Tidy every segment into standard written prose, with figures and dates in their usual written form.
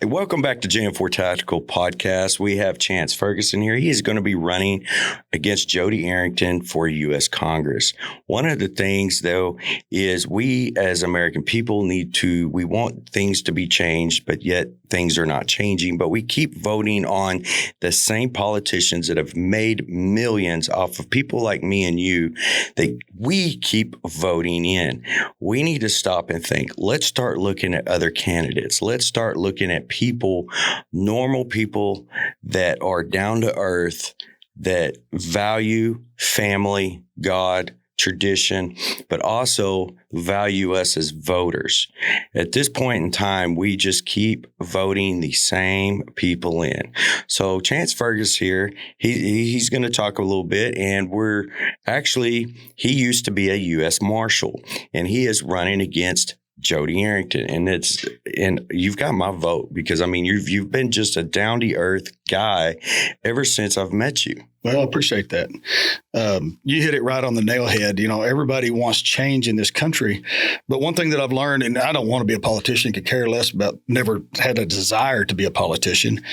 Hey, welcome back to Jam4 Tactical Podcast. We have Chance Ferguson here. He is going to be running against Jody Arrington for U.S. Congress. One of the things, though, is we as American people we want things to be changed, but yet things are not changing. But we keep voting on the same politicians that have made millions off of people like me and you that we keep voting in. We need to stop and think. Let's start looking at other candidates. Let's start looking at people, normal people that are down to earth, that value family, God, tradition, but also value us as voters. At this point in time, we just keep voting the same people in. So Chance Ferguson here, he's going to talk a little bit, and he used to be a U.S. Marshal, and he is running against Jody Arrington, and you've got my vote because you've been just a down to earth guy ever since I've met you. Well, I appreciate that. You hit it right on the nail head. Everybody wants change in this country, but one thing that I've learned, and I don't want to be a politician, could care less about, never had a desire to be a politician.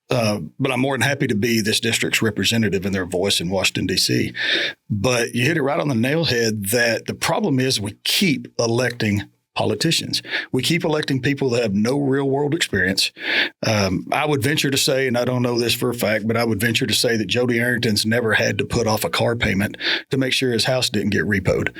But I'm more than happy to be this district's representative and their voice in Washington, D.C. But you hit it right on the nail head that the problem is we keep electing politicians. We keep electing people that have no real world experience. I would venture to say, and I don't know this for a fact, but I would venture to say that Jody Arrington's never had to put off a car payment to make sure his house didn't get repoed.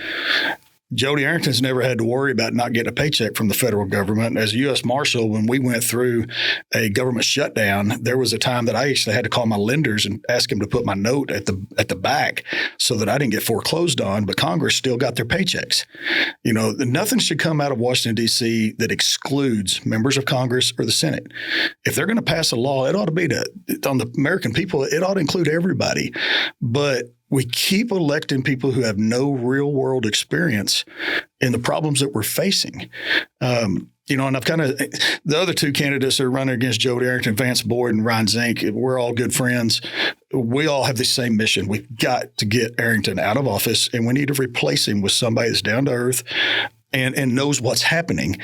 Jody Arrington's never had to worry about not getting a paycheck from the federal government. As a U.S. Marshal, when we went through a government shutdown, there was a time that I actually had to call my lenders and ask them to put my note at the back so that I didn't get foreclosed on, but Congress still got their paychecks. Nothing should come out of Washington, D.C. that excludes members of Congress or the Senate. If they're going to pass a law, it ought to be on the American people. It ought to include everybody. But we keep electing people who have no real world experience in the problems that we're facing. And I've the other two candidates that are running against Jody Arrington, Vance Boyd and Ryan Zink, we're all good friends. We all have the same mission. We've got to get Arrington out of office, and we need to replace him with somebody that's down to earth and knows what's happening.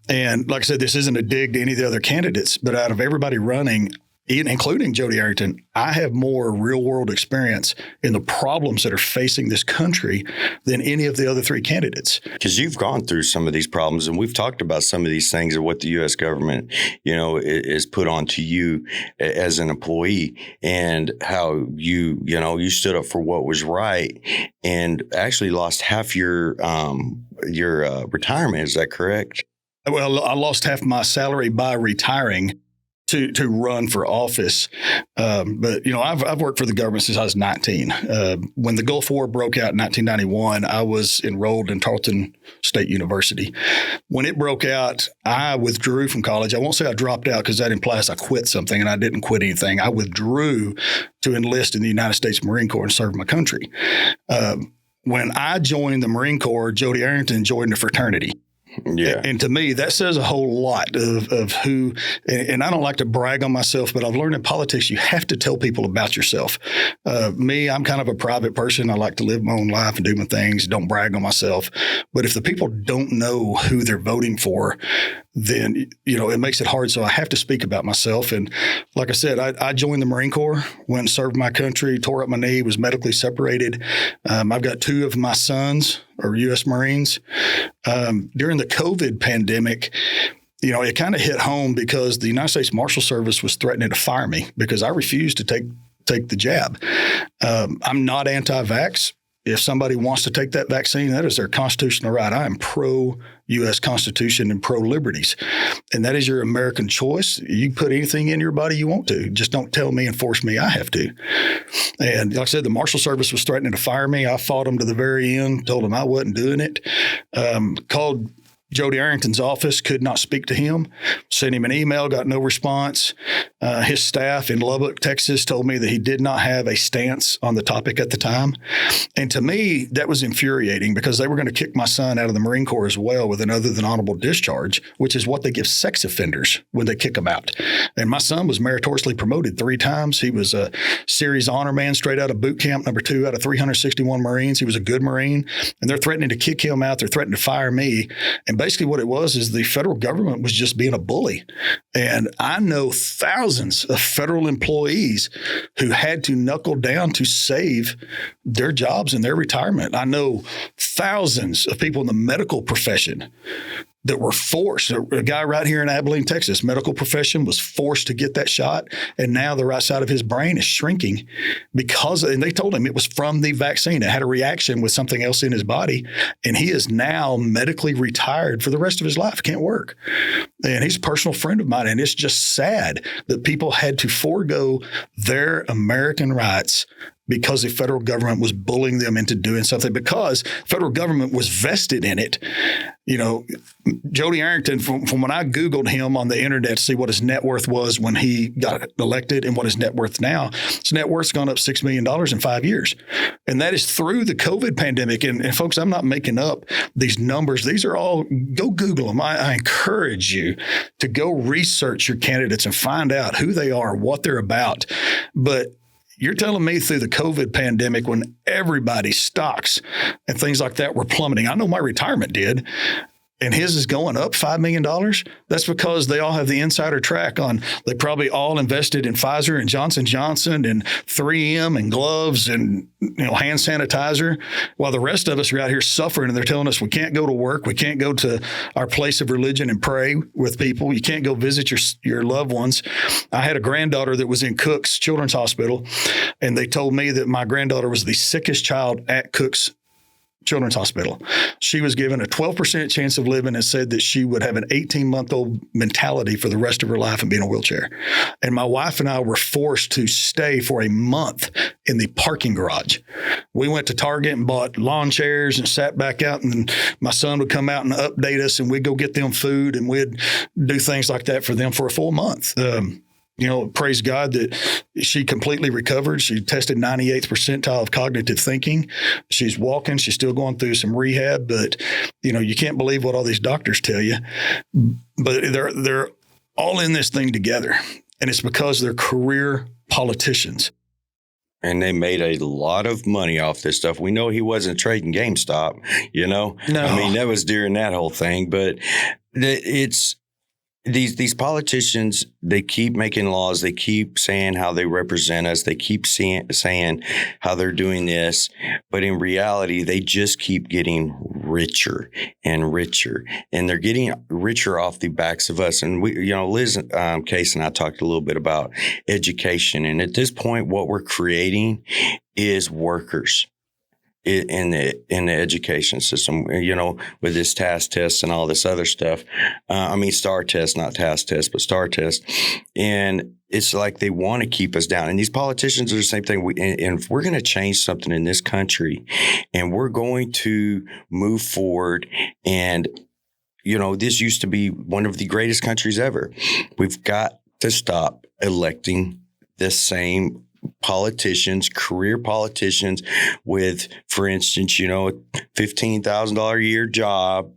And like I said, this isn't a dig to any of the other candidates, but out of everybody running, including Jody Arrington, I have more real-world experience in the problems that are facing this country than any of the other three candidates. Because you've gone through some of these problems, and we've talked about some of these things and what the U.S. government, is put onto you as an employee, and how you stood up for what was right, and actually lost half your retirement. Is that correct? Well, I lost half my salary by retiring to run for office. But I've worked for the government since I was 19. When the Gulf War broke out in 1991, I was enrolled in Tarleton State University. When it broke out, I withdrew from college. I won't say I dropped out because that implies I quit something, and I didn't quit anything. I withdrew to enlist in the United States Marine Corps and serve my country. When I joined the Marine Corps, Jody Arrington joined a fraternity. Yeah. And to me, that says a whole lot of who, and I don't like to brag on myself, but I've learned in politics, you have to tell people about yourself. Me, I'm kind of a private person. I like to live my own life and do my things, don't brag on myself. But if the people don't know who they're voting for, then, it makes it hard. So I have to speak about myself. And like I said, I joined the Marine Corps, went and served my country, tore up my knee, was medically separated. I've got two of my sons are U.S. Marines. During the COVID pandemic, it kind of hit home because the United States Marshal Service was threatening to fire me because I refused to take the jab. I'm not anti-vax. If somebody wants to take that vaccine, that is their constitutional right. I am pro-U.S. Constitution and pro-liberties. And that is your American choice. You can put anything in your body you want to. Just don't tell me and force me I have to. And like I said, the Marshal Service was threatening to fire me. I fought them to the very end, told them I wasn't doing it. Called Jody Arrington's office, could not speak to him, sent him an email, got no response. His staff in Lubbock, Texas told me that he did not have a stance on the topic at the time. And to me, that was infuriating because they were going to kick my son out of the Marine Corps as well with an other than honorable discharge, which is what they give sex offenders when they kick them out. And my son was meritoriously promoted 3 times. He was a series honor man straight out of boot camp, number 2 out of 361 Marines. He was a good Marine, and they're threatening to kick him out. They're threatening to fire me. And basically what it was is the federal government was just being a bully. And I know thousands of federal employees who had to knuckle down to save their jobs and their retirement. I know thousands of people in the medical profession that were forced. A guy right here in Abilene, Texas, medical profession was forced to get that shot. And now the right side of his brain is shrinking and they told him it was from the vaccine. It had a reaction with something else in his body. And he is now medically retired for the rest of his life. Can't work. And he's a personal friend of mine. And it's just sad that people had to forego their American rights because the federal government was bullying them into doing something, because federal government was vested in it. You know, Jody Arrington, from when I Googled him on the internet to see what his net worth was when he got elected and what his net worth now, his net worth's gone up $6 million in 5 years. And that is through the COVID pandemic. And folks, I'm not making up these numbers. These are all, go Google them. I encourage you to go research your candidates and find out who they are, what they're about. But you're telling me through the COVID pandemic, when everybody's stocks and things like that were plummeting, I know my retirement did, and his is going up $5 million. That's because they all have the insider track on, they probably all invested in Pfizer and Johnson & Johnson and 3M and gloves and hand sanitizer, while the rest of us are out here suffering, and they're telling us we can't go to work, we can't go to our place of religion and pray with people, you can't go visit your loved ones. I had a granddaughter that was in Cook's Children's Hospital, and they told me that my granddaughter was the sickest child at Cook's Children's Hospital. She was given a 12% chance of living and said that she would have an 18-month-old mentality for the rest of her life and be in a wheelchair. And my wife and I were forced to stay for a month in the parking garage. We went to Target and bought lawn chairs and sat back out, and my son would come out and update us, and we'd go get them food, and we'd do things like that for them for a full month. Praise God that she completely recovered. She tested 98th percentile of cognitive thinking. She's walking. She's still going through some rehab, but you can't believe what all these doctors tell you. But they're all in this thing together, and it's because they're career politicians. And they made a lot of money off this stuff. We know he wasn't trading GameStop, No. I mean, that was during that whole thing, but it's. These politicians, they keep making laws. They keep saying how they represent us. They keep saying how they're doing this. But in reality, they just keep getting richer and richer. And they're getting richer off the backs of us. And Liz Case and I talked a little bit about education. And at this point, what we're creating is workers in the education system, with this task test and all this other stuff. STAR test, not task test, but STAR test. And it's like they want to keep us down. And these politicians are the same thing. And if we're going to change something in this country, and we're going to move forward, and this used to be one of the greatest countries ever, we've got to stop electing the same politicians, career politicians with, for instance, $15,000 a year job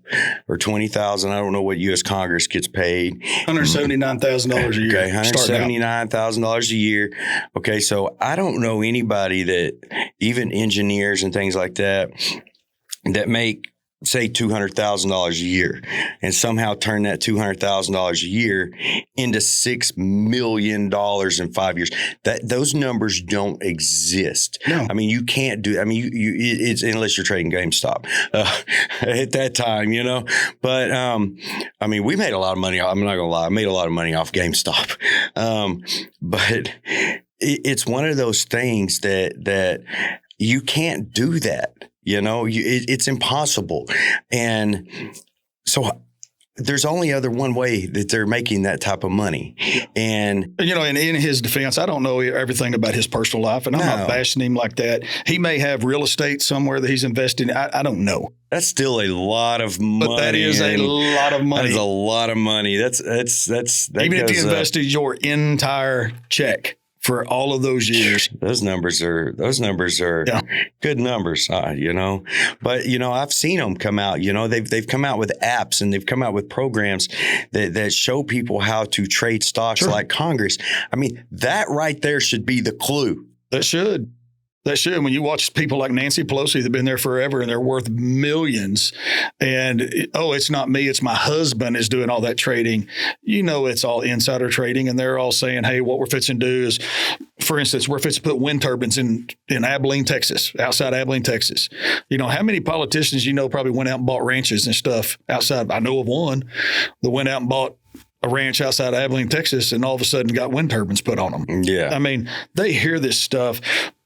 or $20,000. I don't know what U.S. Congress gets paid. $179,000 a year. Okay, $179,000 a year. Okay, so I don't know anybody that, even engineers and things like that make, say, $200,000 a year, and somehow turn that $200,000 a year into $6 million in 5 years. Those numbers don't exist. No. I mean, you can't do. I mean, it's unless you're trading GameStop at that time, But we made a lot of money. I'm not gonna lie, I made a lot of money off GameStop, but it's one of those things that you can't do that. It's impossible. And so there's only one way that they're making that type of money. And in his defense, I don't know everything about his personal life, and I'm not bashing him like that. He may have real estate somewhere that he's invested in. I don't know. That's still a lot of money. But that is a lot of money. That is a lot of money. That's even if you invested your entire check for all of those years. Those numbers are good numbers, But, I've seen them come out. They've come out with apps, and they've come out with programs that show people how to trade stocks like Congress. I mean, that right there should be the clue. That should. That should. When you watch people like Nancy Pelosi that've been there forever and they're worth millions, and it's not me, it's my husband is doing all that trading. It's all insider trading, and they're all saying, hey, what we're fixing to do is, for instance, we're fixing to put wind turbines in Abilene, Texas, outside Abilene, Texas. How many politicians probably went out and bought ranches and stuff outside? I know of one that went out and bought a ranch outside Abilene, Texas, and all of a sudden got wind turbines put on them. Yeah. I mean, they hear this stuff.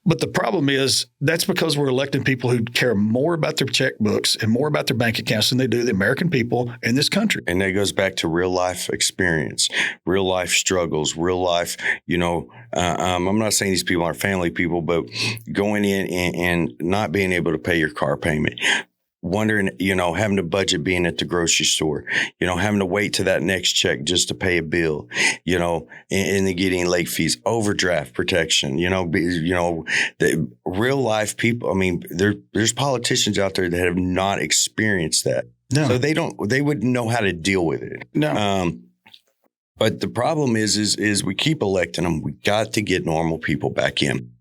But the problem is that's because we're electing people who care more about their checkbooks and more about their bank accounts than they do the American people in this country. And that goes back to real life experience, real life struggles, real life, I'm not saying these people aren't family people, but going in and not being able to pay your car payment. Wondering, having to budget being at the grocery store, having to wait to that next check just to pay a bill, and then getting late fees, overdraft protection, the real life people. I mean, there's politicians out there that have not experienced that. No. So they wouldn't know how to deal with it. No. But the problem is we keep electing them. We got to get normal people back in.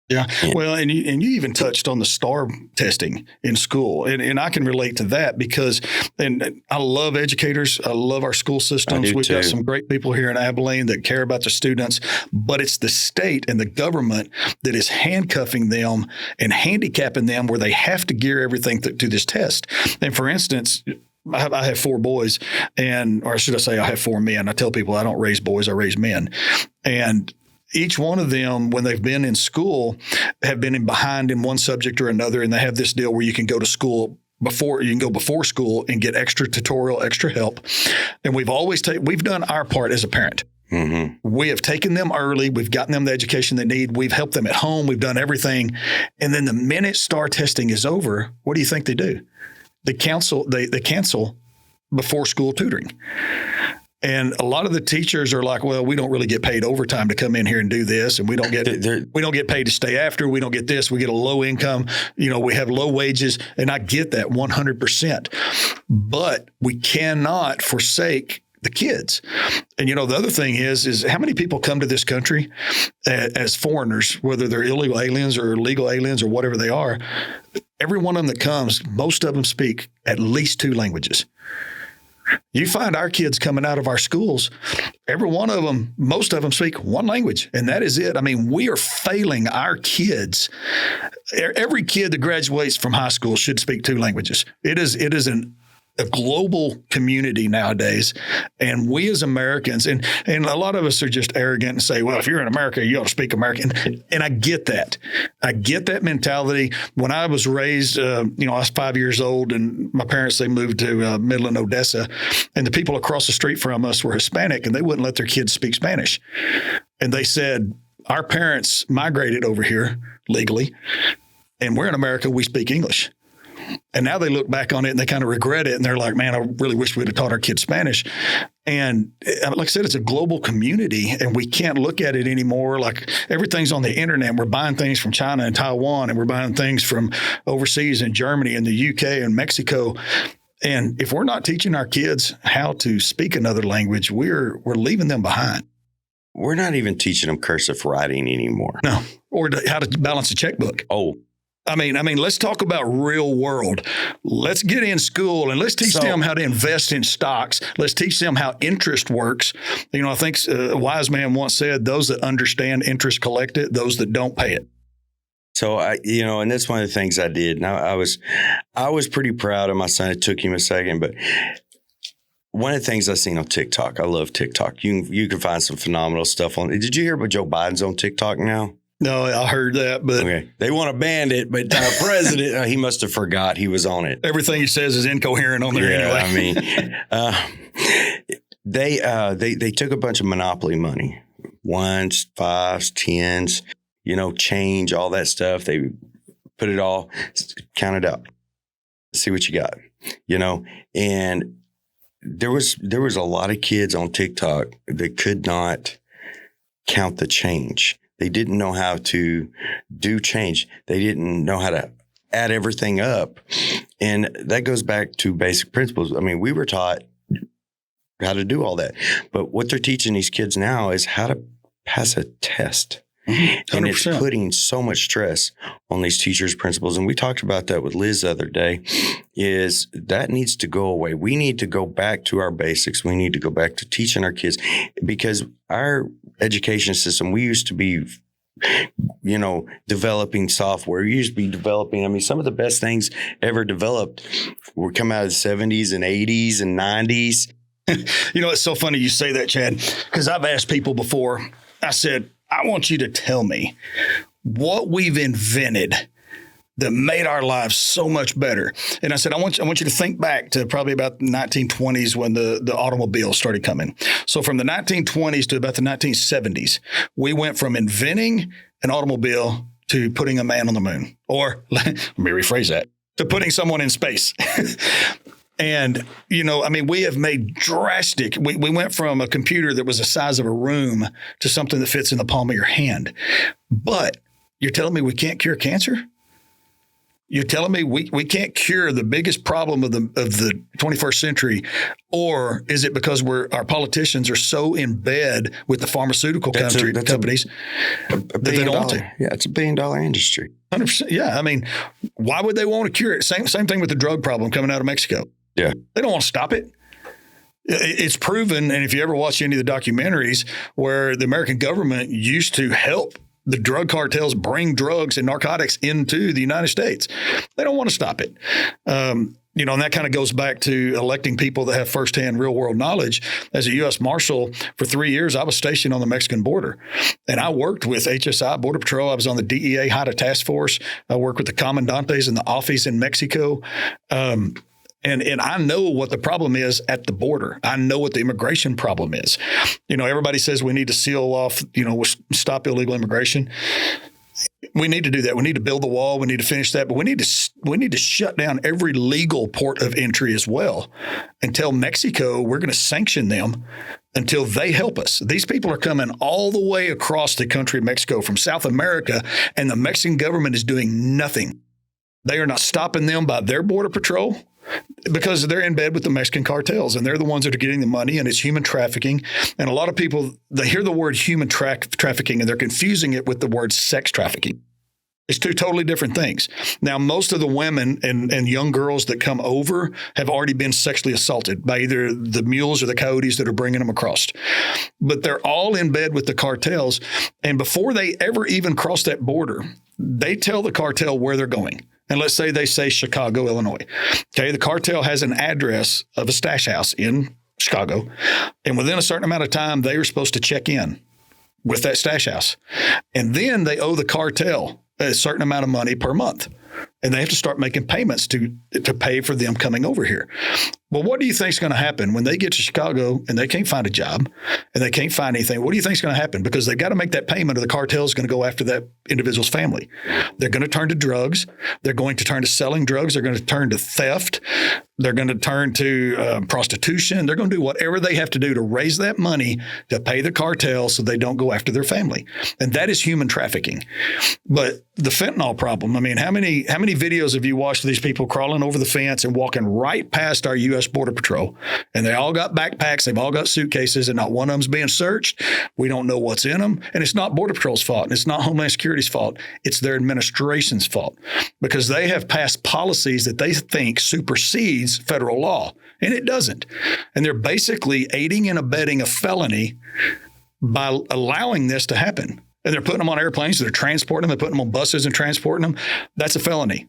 Yeah. Well, and you even touched on the STAR testing in school. And I can relate to that because I love educators. I love our school systems. We've got some great people here in Abilene that care about their students, but it's the state and the government that is handcuffing them and handicapping them where they have to gear everything to this test. And for instance, I have 4 boys or should I say I have 4 men. I tell people I don't raise boys, I raise men. And each one of them, when they've been in school, have been behind in one subject or another, and they have this deal where you can go to school before school and get extra tutorial, extra help. And we've done our part as a parent. Mm-hmm. We have taken them early. We've gotten them the education they need. We've helped them at home. We've done everything. And then the minute STAR testing is over, what do you think they do? They cancel before school tutoring. And a lot of the teachers are like, well, we don't really get paid overtime to come in here and do this. And we don't get paid to stay after. We don't get this. We get a low income. We have low wages. And I get that 100%. But we cannot forsake the kids. And, the other thing is how many people come to this country as foreigners, whether they're illegal aliens or legal aliens or whatever they are. Every one of them that comes, most of them speak at least 2 languages. You find our kids coming out of our schools, every one of them, most of them speak 1 language, and that is it. I mean, we are failing our kids. Every kid that graduates from high school should speak 2 languages. It is a global community nowadays, and we as Americans, and a lot of us are just arrogant and say, well, if you're in America, you ought to speak American. And I get that. I get that mentality. When I was raised, I was 5 years old, and my parents, they moved to Midland, Odessa, and the people across the street from us were Hispanic, and they wouldn't let their kids speak Spanish. And they said, our parents migrated over here legally, and we're in America, we speak English. And now they look back on it and they kind of regret it. And they're like, man, I really wish we'd have taught our kids Spanish. And like I said, it's a global community and we can't look at it anymore. Like everything's on the internet. We're buying things from China and Taiwan, and we're buying things from overseas in Germany and the UK and Mexico. And if we're not teaching our kids how to speak another language, we're leaving them behind. We're not even teaching them cursive writing anymore. No, or how to balance a checkbook. Oh, I mean, let's talk about real world. Let's get in school and let's teach them how to invest in stocks. Let's teach them how interest works. I think a wise man once said, those that understand interest collect it, those that don't pay it. So and that's one of the things I did. Now I was pretty proud of my son. It took him a second, but one of the things I've seen on TikTok, I love TikTok. You can find some phenomenal stuff on it. Did you hear about Joe Biden's on TikTok now? No, I heard that, but okay. They want to ban it, but our president, he must have forgot he was on it. Everything he says is incoherent on there anyway. They took a bunch of monopoly money, 1s, 5s, 10s, change, all that stuff. They put it all, count it out, see what you got, and there was a lot of kids on TikTok that could not count the change. They didn't know how to do change. They didn't know how to add everything up. And that goes back to basic principles. I mean, we were taught how to do all that. But what they're teaching these kids now is how to pass a test. And it's 100%. putting so much stress on these teachers, principals. And we talked about that with Liz the other day, is that needs to go away. We need to go back to our basics. We need to go back to teaching our kids, because our education system, we used to be, developing software. We used to be developing, some of the best things ever developed were come out of the 70s and 80s and 90s. It's so funny you say that, Chad, because I've asked people before. I said, I want you to tell me what we've invented that made our lives so much better. And I said, I want you to think back to probably about the 1920s when the automobile started coming. So from the 1920s to about the 1970s, we went from inventing an automobile to putting a man on the moon. Or let me rephrase that, to putting someone in space. And, we have made drastic, we went from a computer that was the size of a room to something that fits in the palm of your hand. But you're telling me we can't cure cancer? You're telling me we can't cure the biggest problem of the 21st century? Or is it because our politicians are so in bed with the pharmaceutical companies that they don't want to? Yeah, it's $1 billion industry. 100%. Yeah. Why would they want to cure it? Same thing with the drug problem coming out of Mexico. Yeah. They don't want to stop it. It's proven, and if you ever watch any of the documentaries where the American government used to help the drug cartels bring drugs and narcotics into the United States, they don't want to stop it. And that kind of goes back to electing people that have firsthand real world knowledge. As a U.S. Marshal for 3 years, I was stationed on the Mexican border, and I worked with HSI, Border Patrol. I was on the DEA HIDTA task force. I worked with the comandantes and the AFIs in Mexico. And I know what the problem is at the border. I know what the immigration problem is. Everybody says we need to seal off, stop illegal immigration. We need to do that. We need to build the wall. We need to finish that. But we need to shut down every legal port of entry as well and tell Mexico we're going to sanction them until they help us. These people are coming all the way across the country of Mexico from South America, and the Mexican government is doing nothing. They are not stopping them by their border patrol, because they're in bed with the Mexican cartels, and they're the ones that are getting the money, and it's human trafficking. And a lot of people, they hear the word human trafficking and they're confusing it with the word sex trafficking. It's two totally different things. Now, most of the women and young girls that come over have already been sexually assaulted by either the mules or the coyotes that are bringing them across. But they're all in bed with the cartels. And before they ever even cross that border, they tell the cartel where they're going. And let's say they say Chicago, Illinois. Okay, the cartel has an address of a stash house in Chicago. And within a certain amount of time, they are supposed to check in with that stash house. And then they owe the cartel a certain amount of money per month. And they have to start making payments to pay for them coming over here. Well, what do you think is going to happen when they get to Chicago and they can't find a job and they can't find anything? What do you think is going to happen? Because they've got to make that payment or the cartel is going to go after that individual's family. They're going to turn to drugs. They're going to turn to selling drugs. They're going to turn to theft. They're going to turn to prostitution. They're going to do whatever they have to do to raise that money to pay the cartel so they don't go after their family. And that is human trafficking. But the fentanyl problem, how many videos have you watched of these people crawling over the fence and walking right past our U.S. Border Patrol? And they all got backpacks. They've all got suitcases, and not one of them's being searched. We don't know what's in them. And it's not Border Patrol's fault. And it's not Homeland Security's fault. It's their administration's fault, because they have passed policies that they think supersedes federal law. And it doesn't. And they're basically aiding and abetting a felony by allowing this to happen. And they're putting them on airplanes, they're transporting them, they're putting them on buses and transporting them. That's a felony.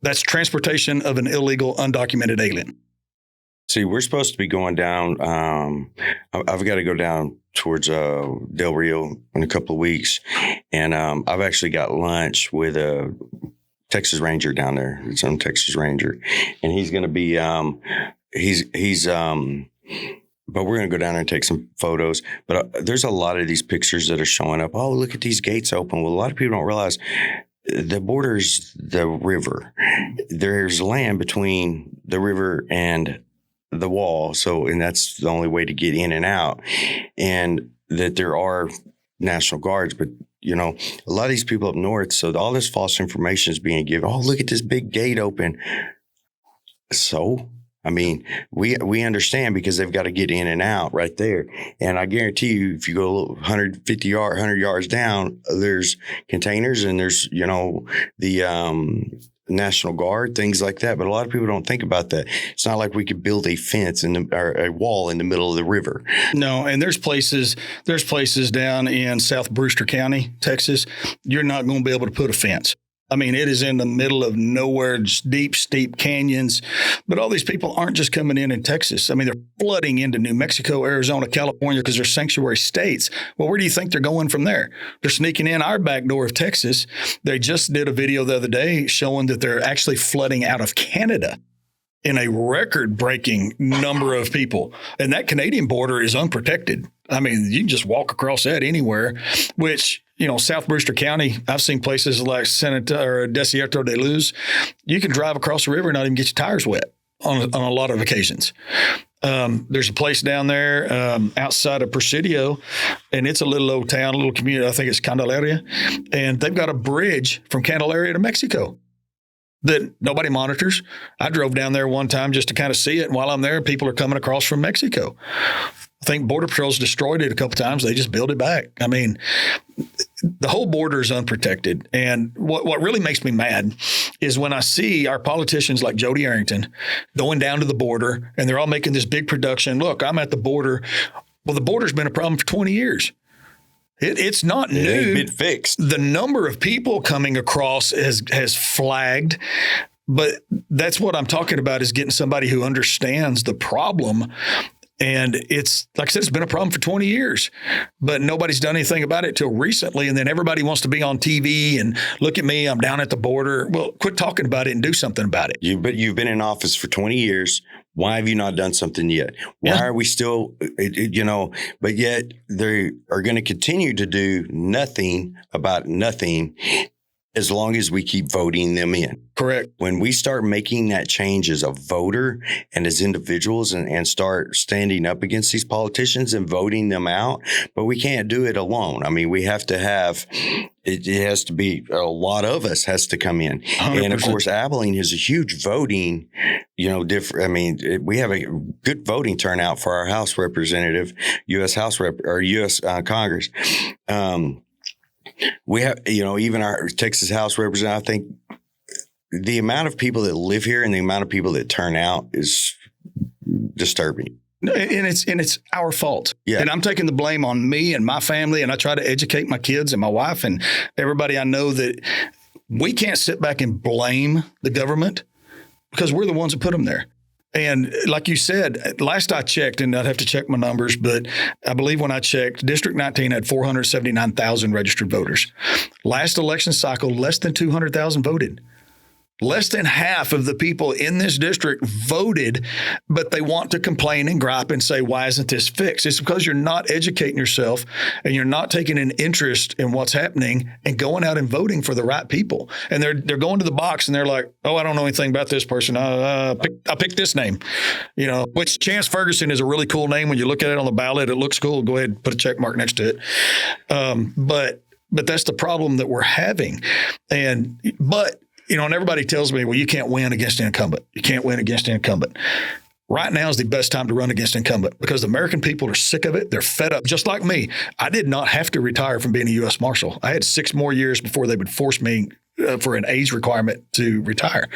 That's transportation of an illegal, undocumented alien. See, we're supposed to be going down. I've got to go down towards Del Rio in a couple of weeks. And I've actually got lunch with a Texas Ranger down there, his own Texas Ranger. And he's going to be, but we're going to go down there and take some photos. But there's a lot of these pictures that are showing up. Oh, look at these gates open. Well, a lot of people don't realize the border's the river. There's land between the river and the wall. And that's the only way to get in and out. And that there are National Guards, but a lot of these people up north, so all this false information is being given. Oh, look at this big gate open. So, I mean, we understand because they've got to get in and out right there. And I guarantee you, if you go 100 yards down, there's containers and there's, the National Guard, things like that. But a lot of people don't think about that. It's not like we could build a fence or a wall in the middle of the river. No, and there's places down in South Brewster County, Texas, you're not going to be able to put a fence. I mean, it is in the middle of nowhere, just deep, steep canyons. But all these people aren't just coming in Texas. I mean, they're flooding into New Mexico, Arizona, California because they're sanctuary states. Well, where do you think they're going from there? They're sneaking in our back door of Texas. They just did a video the other day showing that they're actually flooding out of Canada in a record-breaking number of people. And that Canadian border is unprotected. I mean, you can just walk across that anywhere, which, South Brewster County, I've seen places like Desierto de Luz. You can drive across the river and not even get your tires wet on a lot of occasions. There's a place down there outside of Presidio, and it's a little old town, a little community. I think it's Candelaria. And they've got a bridge from Candelaria to Mexico that nobody monitors. I drove down there one time just to kind of see it. And while I'm there, people are coming across from Mexico. I think Border Patrol's destroyed it a couple times. They just built it back. I mean, the whole border is unprotected. And what really makes me mad is when I see our politicians like Jody Arrington going down to the border and they're all making this big production. Look, I'm at the border. Well, the border's been a problem for 20 years. It's not new. It ain't been fixed. The number of people coming across has flagged. But that's what I'm talking about, is getting somebody who understands the problem. And it's, like I said, it's been a problem for 20 years, but nobody's done anything about it till recently. And then everybody wants to be on TV and look at me, I'm down at the border. Well, quit talking about it and do something about it. But you've been in office for 20 years. Why have you not done something yet? Why are we still, but yet they are going to continue to do nothing about nothing as long as we keep voting them in. Correct. When we start making that change as a voter and as individuals and start standing up against these politicians and voting them out, but we can't do it alone. I mean, we have to have, it has to be, a lot of us has to come in. 100%. And of course, Abilene is a huge voting, different. I mean, we have a good voting turnout for our House representative, U.S. Congress. We have, even our Texas House representative, I think the amount of people that live here and the amount of people that turn out is disturbing. And it's our fault. Yeah. And I'm taking the blame on me and my family. And I try to educate my kids and my wife and everybody I know that we can't sit back and blame the government because we're the ones that put them there. And like you said, last I checked, and I'd have to check my numbers, but I believe when I checked, District 19 had 479,000 registered voters. Last election cycle, less than 200,000 voted. Less than half of the people in this district voted, but they want to complain and gripe and say, why isn't this fixed? It's because you're not educating yourself and you're not taking an interest in what's happening and going out and voting for the right people. And they're going to the box and they're like, oh, I don't know anything about this person. I picked this name, which Chance Ferguson is a really cool name. When you look at it on the ballot, it looks cool. Go ahead and put a check mark next to it. But that's the problem that we're having. But and everybody tells me, well, you can't win against an incumbent. You can't win against an incumbent. Right now is the best time to run against an incumbent because the American people are sick of it. They're fed up, just like me. I did not have to retire from being a U.S. Marshal. I had 6 more years before they would force me for an age requirement to retire.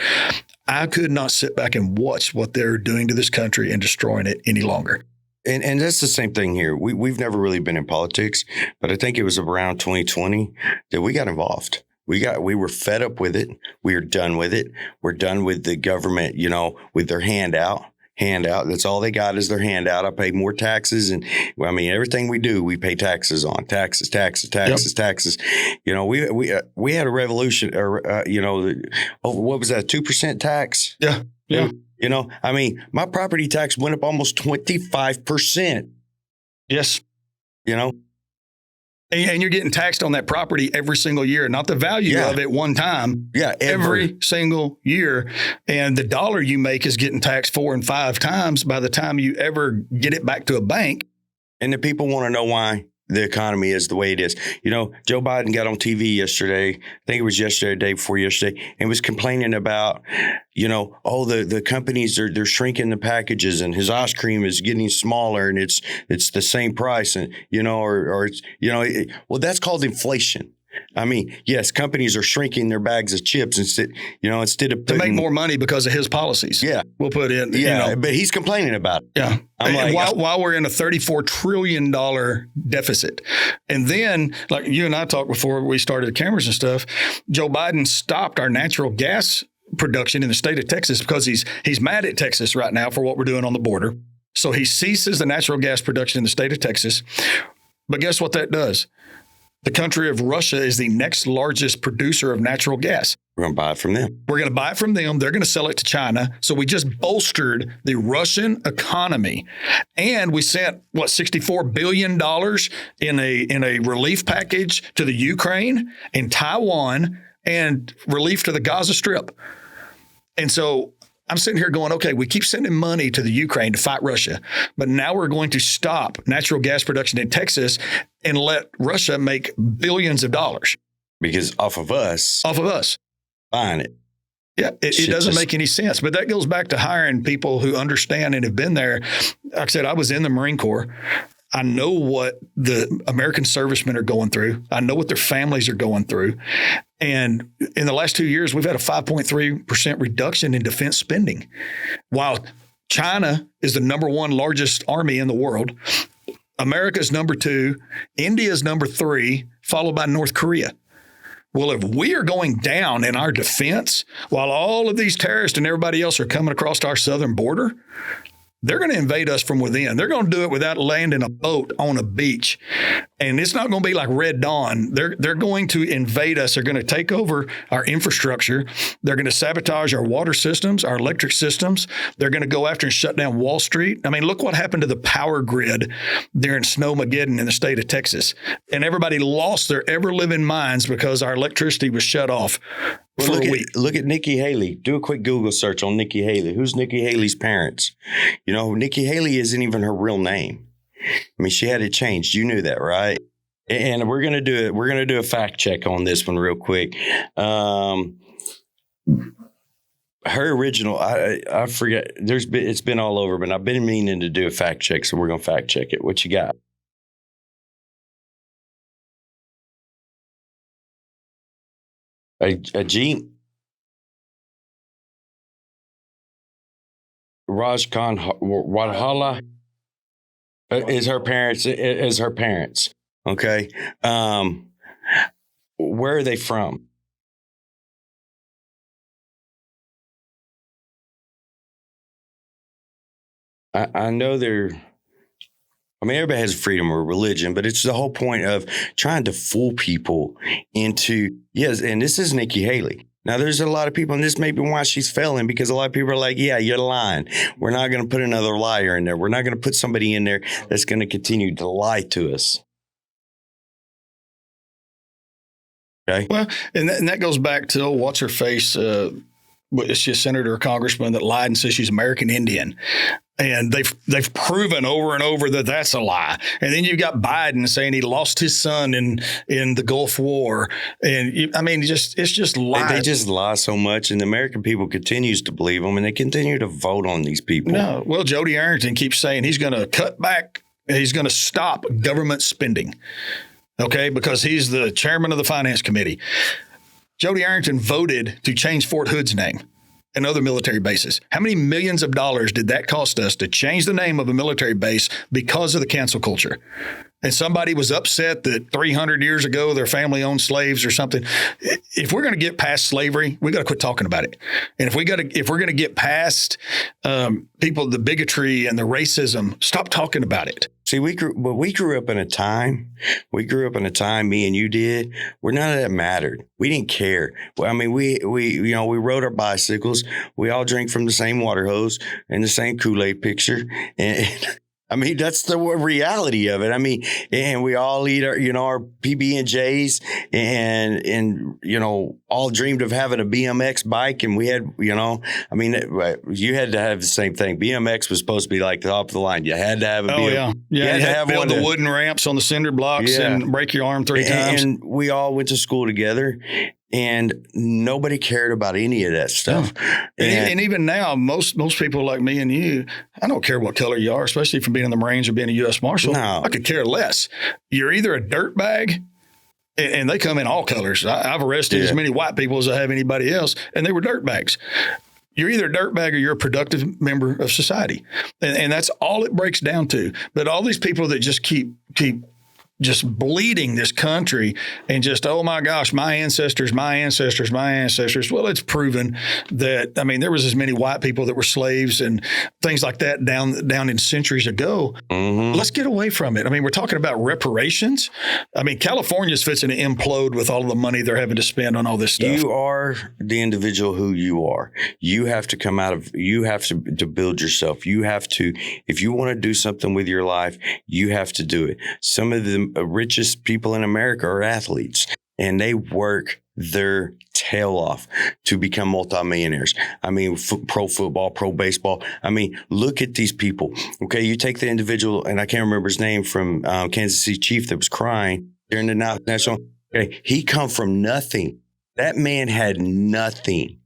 I could not sit back and watch what they're doing to this country and destroying it any longer. And that's the same thing here. We've never really been in politics, but I think it was around 2020 that we got involved. We were fed up with it. We are done with it. We're done with the government, with their handout. That's all they got is their handout. I pay more taxes. And everything we do, we pay taxes on taxes. We had a revolution what was that? 2% tax. Yeah. Yeah. My property tax went up almost 25%. Yes. And you're getting taxed on that property every single year, not the value of it one time. Yeah, every single year. And the dollar you make is getting taxed 4 and 5 times by the time you ever get it back to a bank. And the people want to know why the economy is the way it is. You know, Joe Biden got on TV yesterday, I think it was yesterday, the day before yesterday, and was complaining about, you know, the companies they're shrinking the packages, and his ice cream is getting smaller, and it's the same price, and you know, or it's, you know, well, that's called inflation. I mean, yes, companies are shrinking their bags of chips instead of to make more money because of his policies. Yeah, we'll put in. Yeah, you know, but he's complaining about it. Yeah, I'm while we're in a $34 trillion deficit, and then like you and I talked before we started the cameras and stuff, Joe Biden stopped our natural gas production in the state of Texas because he's mad at Texas right now for what we're doing on the border. So he ceases the natural gas production in the state of Texas. But guess what that does? The country of Russia is the next largest producer of natural gas. We're going to buy it from them. We're going to buy it from them. They're going to sell it to China. So we just bolstered the Russian economy. And we sent, $64 billion in a relief package to the Ukraine and Taiwan and relief to the Gaza Strip. And so I'm sitting here going, okay, we keep sending money to the Ukraine to fight Russia, but now we're going to stop natural gas production in Texas and let Russia make billions of dollars. Because off of us. Buying it. Yeah, it doesn't make any sense. But that goes back to hiring people who understand and have been there. Like I said, I was in the Marine Corps. I know what the American servicemen are going through. I know what their families are going through. And in the last 2 years, we've had a 5.3% reduction in defense spending. While China is the number one largest army in the world, America's number 2, India's number 3, followed by North Korea. Well, if we are going down in our defense while all of these terrorists and everybody else are coming across our southern border, they're going to invade us from within. They're going to do it without landing a boat on a beach. And it's not going to be like Red Dawn. They're going to invade us. They're going to take over our infrastructure. They're going to sabotage our water systems, our electric systems. They're going to go after and shut down Wall Street. I mean, look what happened to the power grid during Snowmageddon in the state of Texas. And everybody lost their ever-living minds because our electricity was shut off. Well, look at Nikki Haley. Do a quick Google search on Nikki Haley. Who's Nikki Haley's parents? You know, Nikki Haley isn't even her real name. I mean, she had it changed. You knew that, right? And we're gonna do it. We're gonna do a fact check on this one real quick. Her original, I forget. It's been all over, but I've been meaning to do a fact check, so we're gonna fact check it. What you got? A Jean Raj Khan Wadhala is her parents. Okay. Where are they from? I know everybody has freedom of religion, but it's the whole point of trying to fool people into, yes, and this is Nikki Haley. Now, there's a lot of people, and this may be why she's failing, because a lot of people are like, yeah, you're lying. We're not going to put another liar in there. We're not going to put somebody in there that's going to continue to lie to us. Okay. Well, and that goes back to what's her face? It's just senator or congressman that lied and says she's American Indian. And they've proven over and over that that's a lie. And then you've got Biden saying he lost his son in the Gulf War. And it's just lies. They just lie so much, and the American people continues to believe them, and they continue to vote on these people. No, well, Jody Arrington keeps saying he's going to cut back. He's going to stop government spending. Okay, because he's the chairman of the finance committee. Jody Arrington voted to change Fort Hood's name and other military bases. How many millions of dollars did that cost us to change the name of a military base because of the cancel culture? And somebody was upset that 300 years ago their family owned slaves or something. If we're going to get past slavery, we got to quit talking about it. And if we're going to get past the bigotry and the racism, stop talking about it. See, we grew up in a time, me and you did, where none of that mattered. We didn't care. I mean, we rode our bicycles. We all drank from the same water hose and the same Kool-Aid picture. And I mean, that's the reality of it. I mean, and we all eat our, our PB&Js and, all dreamed of having a BMX bike. And we had, I mean, you had to have the same thing. BMX was supposed to be like the top of the line. You had to have a BMX. Yeah. You had to have one of the wooden ramps on the cinder blocks and break your arm 3 times. And we all went to school together. And nobody cared about any of that stuff. No. And even now, most people like me and you, I don't care what color you are, especially from being in the Marines or being a U.S. Marshal. No. I could care less. You're either a dirtbag, and they come in all colors. I've arrested as many white people as I have anybody else, and they were dirtbags. You're either a dirtbag or you're a productive member of society. And that's all it breaks down to. But all these people that just keep just bleeding this country and just, oh my gosh, my ancestors. Well, it's proven that, I mean, there was as many white people that were slaves and things like that down in centuries ago. Mm-hmm. Let's get away from it. I mean, we're talking about reparations. I mean, California's fixing to implode with all of the money they're having to spend on all this stuff. You are the individual who you are. You have to come out of, you have to build yourself. You have to, if you want to do something with your life, you have to do it. Some of the richest people in America are athletes, and they work their tail off to become multimillionaires. I mean, pro football, pro baseball. I mean, look at these people. Okay, you take the individual, and I can't remember his name, from Kansas City Chief that was crying during the national. Okay, he come from nothing. That man had nothing.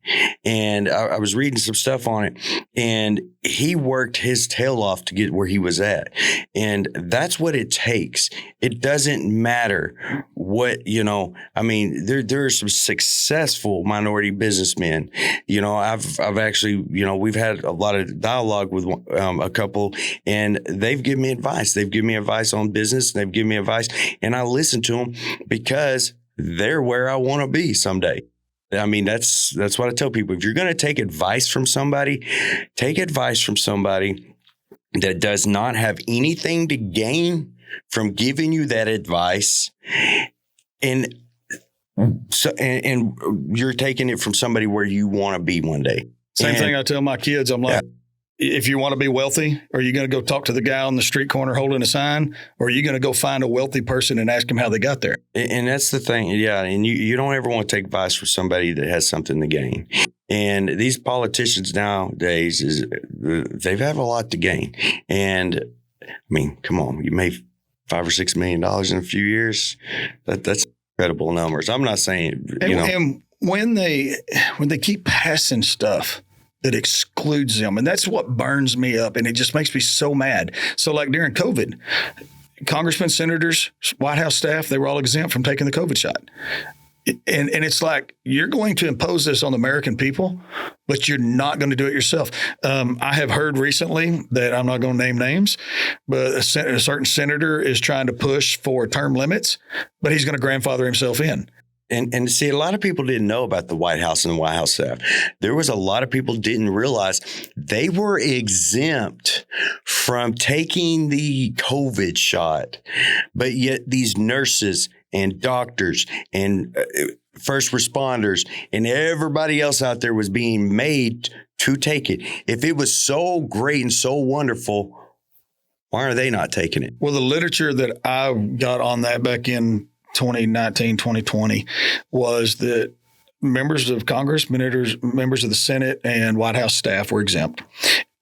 And I was reading some stuff on it, and he worked his tail off to get where he was at. And that's what it takes. It doesn't matter what, I mean, there are some successful minority businessmen. I've actually, we've had a lot of dialogue with a couple, and they've given me advice. They've given me advice on business. They've given me advice, and I listen to them because they're where I want to be someday. I mean, that's what I tell people. If you're going to take advice from somebody, take advice from somebody that does not have anything to gain from giving you that advice. And you're taking it from somebody where you want to be one day. Same thing I tell my kids. I'm like, if you want to be wealthy, are you going to go talk to the guy on the street corner holding a sign, or are you going to go find a wealthy person and ask him how they got there? And that's the thing. Yeah. And you don't ever want to take advice from somebody that has something to gain. And these politicians nowadays, they have a lot to gain. And I mean, come on, you made $5 or $6 million in a few years. That's incredible numbers. I'm not saying, And when they keep passing stuff that excludes them. And that's what burns me up. And it just makes me so mad. So like during COVID, congressmen, senators, White House staff, they were all exempt from taking the COVID shot. And it's like, you're going to impose this on the American people, but you're not going to do it yourself. I have heard recently that, I'm not going to name names, but a certain senator is trying to push for term limits, but he's going to grandfather himself in. And see, a lot of people didn't know about the White House and the White House staff. There was a lot of people didn't realize they were exempt from taking the COVID shot. But yet these nurses and doctors and first responders and everybody else out there was being made to take it. If it was so great and so wonderful, why are they not taking it? Well, the literature that I got on that back in 2019, 2020 was that members of Congress, members of the Senate, and White House staff were exempt.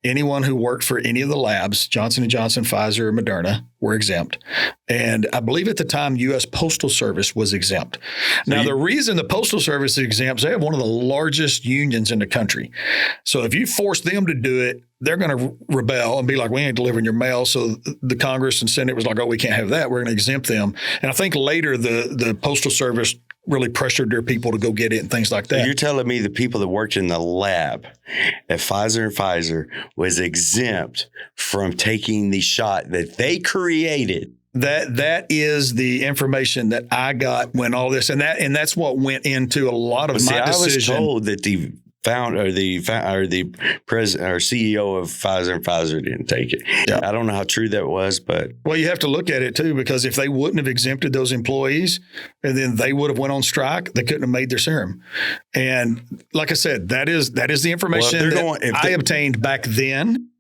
Anyone who worked for any of the labs, Johnson & Johnson, Pfizer, or Moderna, were exempt. And I believe at the time, U.S. Postal Service was exempt. Now, the reason the Postal Service is exempt is they have one of the largest unions in the country. So if you force them to do it, they're going to rebel and be like, we ain't delivering your mail. So the Congress and Senate was like, oh, we can't have that. We're going to exempt them. And I think later the Postal Service really pressured their people to go get it and things like that. You're telling me the people that worked in the lab at Pfizer was exempt from taking the shot that they created? That is the information that I got when all this, and that's what went into a lot of my decision. I was told that the president or CEO of Pfizer and Pfizer didn't take it. Yeah. I don't know how true that was, but well, you have to look at it too, because if they wouldn't have exempted those employees, and then they would have went on strike, they couldn't have made their serum. And like I said, that is the information I obtained back then.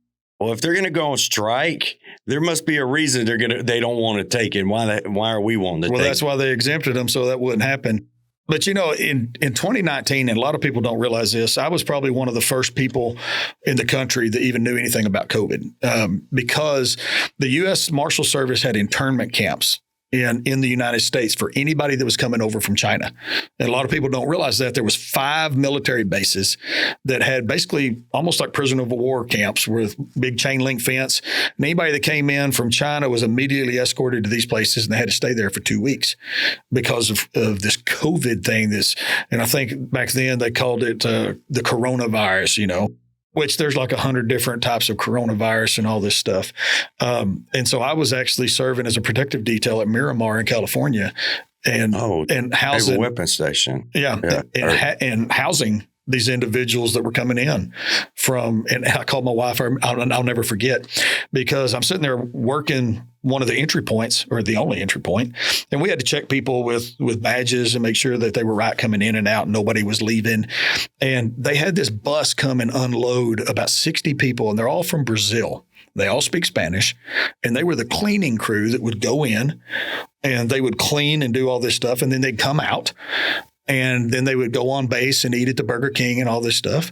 Well, if they're going to go on strike, there must be a reason they don't want to take it. Why are we wanting to take it? Well, that's why they exempted them, so that wouldn't happen. But, in 2019, and a lot of people don't realize this, I was probably one of the first people in the country that even knew anything about COVID because the U.S. Marshal Service had internment camps in the United States for anybody that was coming over from China. And a lot of people don't realize that there was 5 military bases that had basically almost like prisoner of war camps with big chain link fence. And anybody that came in from China was immediately escorted to these places, and they had to stay there for 2 weeks because of this COVID thing. And I think back then they called it the coronavirus, which there's like 100 different types of coronavirus and all this stuff. And so I was actually serving as a protective detail at Miramar in California and housing. A weapon station. Yeah. And housing these individuals that were coming in and I called my wife, I'll never forget, because I'm sitting there working one of the entry points, or the only entry point, and we had to check people with badges and make sure that they were right coming in and out, and nobody was leaving. And they had this bus come and unload about 60 people, and they're all from Brazil. They all speak Spanish, and they were the cleaning crew that would go in, and they would clean and do all this stuff, and then they'd come out. And then they would go on base and eat at the Burger King and all this stuff.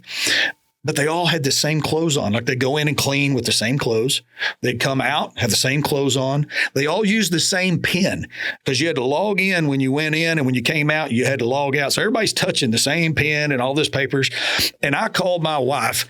But they all had the same clothes on. Like they'd go in and clean with the same clothes. They'd come out, have the same clothes on. They all used the same pen because you had to log in when you went in, and when you came out, you had to log out. So everybody's touching the same pen and all this papers. And I called my wife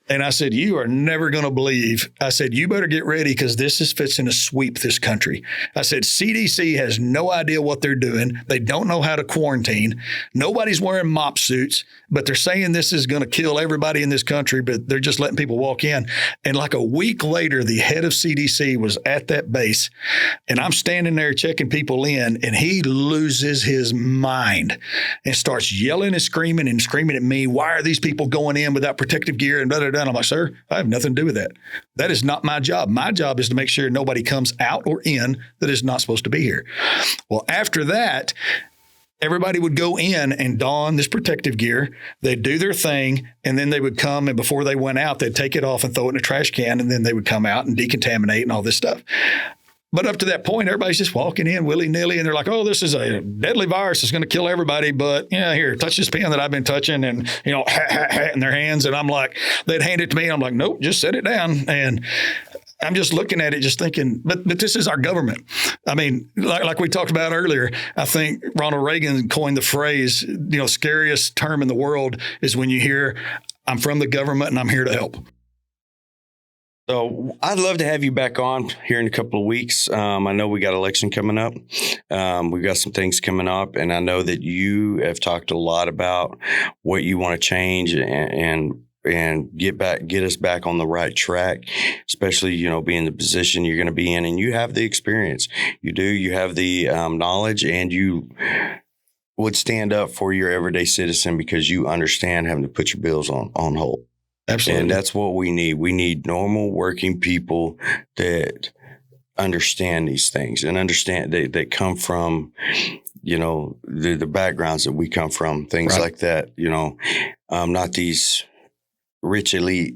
and I said, you are never going to believe. I said, you better get ready because this is fixing to sweep this country. I said, CDC has no idea what they're doing. They don't know how to quarantine. Nobody's wearing mop suits, but they're saying this is going to kill everybody in this country, but they're just letting people walk in. And like a week later, the head of CDC was at that base, and I'm standing there checking people in, and he loses his mind and starts yelling and screaming at me. Why are these people going in without protective gear and blah, blah, blah. I'm like, sir, I have nothing to do with that. That is not my job. My job is to make sure nobody comes out or in that is not supposed to be here. Well, after that, everybody would go in and don this protective gear. They'd do their thing, and then they would come, and before they went out, they'd take it off and throw it in a trash can, and then they would come out and decontaminate and all this stuff. But up to that point, everybody's just walking in willy-nilly, and they're like, oh, this is a deadly virus. It's going to kill everybody. But, here, touch this pen that I've been touching, and, in their hands. And I'm like, they'd hand it to me. And I'm like, nope, just set it down. And I'm just looking at it, just thinking, but this is our government. I mean, like we talked about earlier, I think Ronald Reagan coined the phrase, scariest term in the world is when you hear, I'm from the government and I'm here to help. So I'd love to have you back on here in a couple of weeks. I know we got election coming up. We've got some things coming up, and I know that you have talked a lot about what you want to change and get us back on the right track, especially, being the position you're going to be in, and you have the experience. You have the knowledge, and you would stand up for your everyday citizen because you understand having to put your bills on hold. Absolutely. And that's what we need. We need normal working people that understand these things and understand that come from, the backgrounds that we come from, things like that, not these rich elite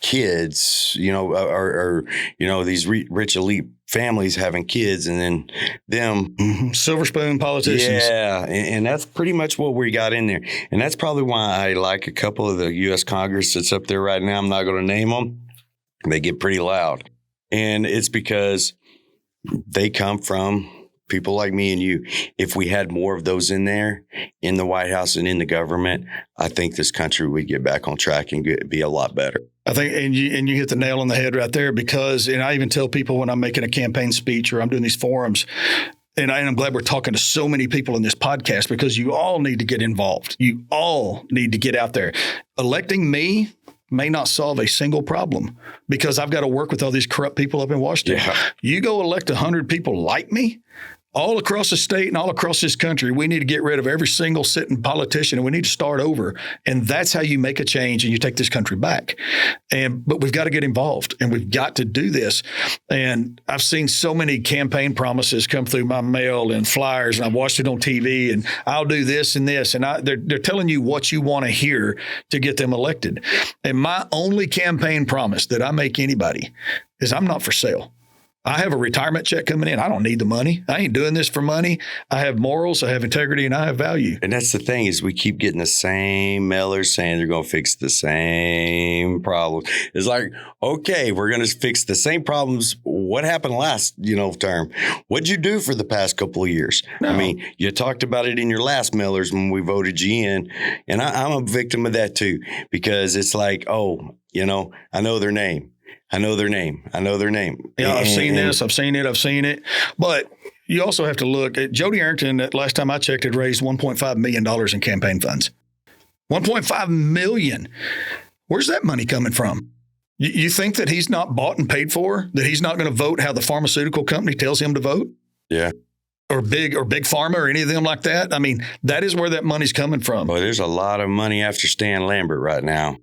kids, or these rich elite families having kids and then them silver spoon politicians. Yeah. And that's pretty much what we got in there. And that's probably why I like a couple of the U.S. Congress that's up there right now. I'm not going to name them. They get pretty loud. And it's because they come from people like me and you. If we had more of those in there, in the White House and in the government, I think this country would get back on track and be a lot better. I think, and you hit the nail on the head right there, because, and I even tell people when I'm making a campaign speech or I'm doing these forums, and I'm glad we're talking to so many people in this podcast, because you all need to get involved. You all need to get out there. Electing me may not solve a single problem, because I've got to work with all these corrupt people up in Washington. Yeah. You go elect 100 people like me, all across the state and all across this country, we need to get rid of every single sitting politician, and we need to start over. And that's how you make a change and you take this country back. But we've got to get involved, and we've got to do this. And I've seen so many campaign promises come through my mail and flyers, and I've watched it on TV, and I'll do this and this. And they're telling you what you want to hear to get them elected. And my only campaign promise that I make anybody is I'm not for sale. I have a retirement check coming in. I don't need the money. I ain't doing this for money. I have morals, I have integrity, and I have value. And that's the thing is we keep getting the same mailers saying they're going to fix the same problems. It's like, okay, we're going to fix the same problems. What happened last, term? What'd you do for the past couple of years? No. I mean, you talked about it in your last mailers when we voted you in. And I'm a victim of that too, because it's like, I know their name. I know their name. Yeah, I've seen this. I've seen it. But you also have to look at Jody Arrington. Last time I checked, had raised $1.5 million in campaign funds. $1.5 million. Where's that money coming from? You think that he's not bought and paid for? That he's not going to vote how the pharmaceutical company tells him to vote? Yeah. Or big pharma or any of them like that? I mean, that is where that money's coming from. Well, there's a lot of money after Stan Lambert right now.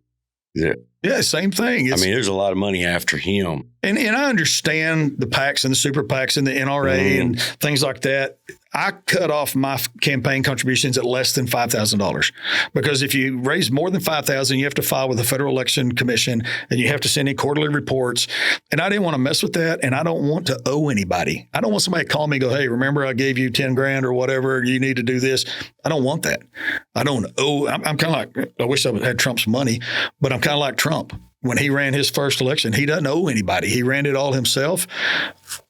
Yeah, same thing. There's a lot of money after him. And I understand the PACs and the super PACs and the NRA and things like that. I cut off my campaign contributions at less than $5,000 because if you raise more than $5,000, you have to file with the Federal Election Commission and you have to send in quarterly reports. And I didn't want to mess with that, and I don't want to owe anybody. I don't want somebody to call me and go, "Hey, remember I gave you 10 grand or whatever? You need to do this." I don't want that. I don't owe. I'm kind of like, I wish I had Trump's money, but I'm kind of like Trump. When he ran his first election, he doesn't owe anybody. He ran it all himself.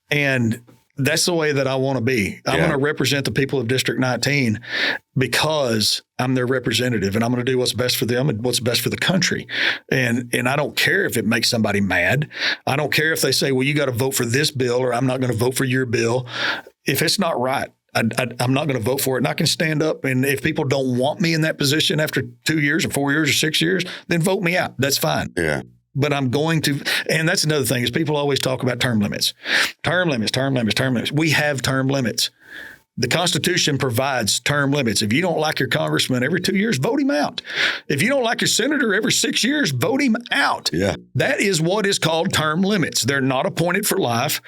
And that's the way that I want to be. I want to represent the people of District 19 because I'm their representative, and I'm going to do what's best for them and what's best for the country. And I don't care if it makes somebody mad. I don't care if they say, "Well, you got to vote for this bill," or "I'm not going to vote for your bill." If it's not right, I'm not going to vote for it. And I can stand up. And if people don't want me in that position after 2 years or 4 years or 6 years, then vote me out. That's fine. Yeah. But I'm going to, and that's another thing is people always talk about term limits. Term limits. We have term limits. The Constitution provides term limits. If you don't like your congressman every 2 years, vote him out. If you don't like your senator every 6 years, vote him out. Yeah. That is what is called term limits. They're not appointed for life.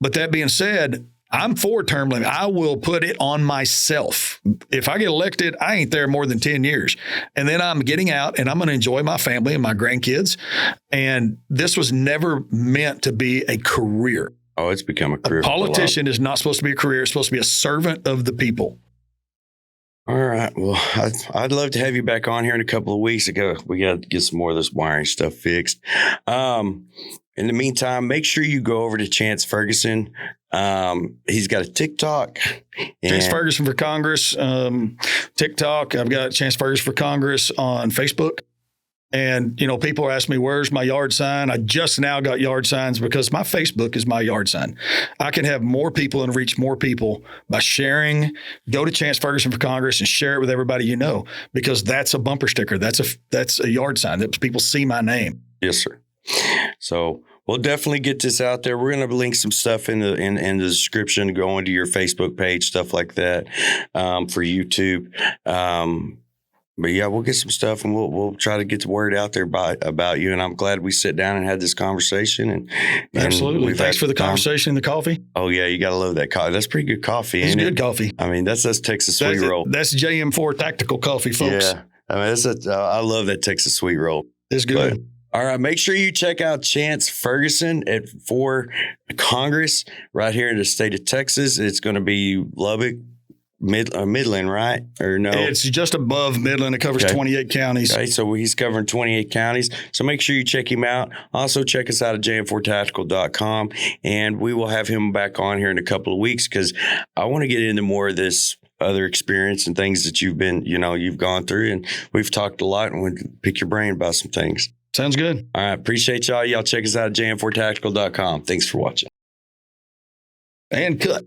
But that being said, I'm for term limit. I will put it on myself. If I get elected, I ain't there more than 10 years. And then I'm getting out and I'm going to enjoy my family and my grandkids. And this was never meant to be a career. Oh, it's become a career. A politician is not supposed to be a career. It's supposed to be a servant of the people. All right. Well, I'd love to have you back on here in a couple of weeks. We got to get some more of this wiring stuff fixed. In the meantime, make sure you go over to Chance Ferguson. He's got a TikTok. Chance Ferguson for Congress, TikTok. I've got Chance Ferguson for Congress on Facebook. And, people are asking me, where's my yard sign? I just now got yard signs because my Facebook is my yard sign. I can have more people and reach more people by sharing. Go to Chance Ferguson for Congress and share it with everybody you know, because that's a bumper sticker. That's a yard sign that people see my name. Yes, sir. So we'll definitely get this out there. We're going to link some stuff in the description, go into your Facebook page, stuff like that, for YouTube. But yeah, we'll get some stuff and we'll try to get the word out there about you. And I'm glad we sit down and had this conversation. And absolutely. Thanks for the conversation and the coffee. Oh yeah, you got to love that coffee. That's pretty good coffee. It's good coffee. I mean, that's Texas sweet roll. That's JM4 tactical coffee, folks. Yeah, I mean, I love that Texas sweet roll. It's good. But, all right, make sure you check out Chance Ferguson for Congress right here in the state of Texas. It's going to be Lubbock, Midland, right? Or no? It's just above Midland. It covers 28 counties. Okay, so he's covering 28 counties. So make sure you check him out. Also, check us out at jm4tactical.com, and we will have him back on here in a couple of weeks because I want to get into more of this other experience and things that you've gone through, and we've talked a lot, and we'll pick your brain about some things. Sounds good. All right. Appreciate y'all. Y'all check us out at jm4tactical.com. Thanks for watching. And cut.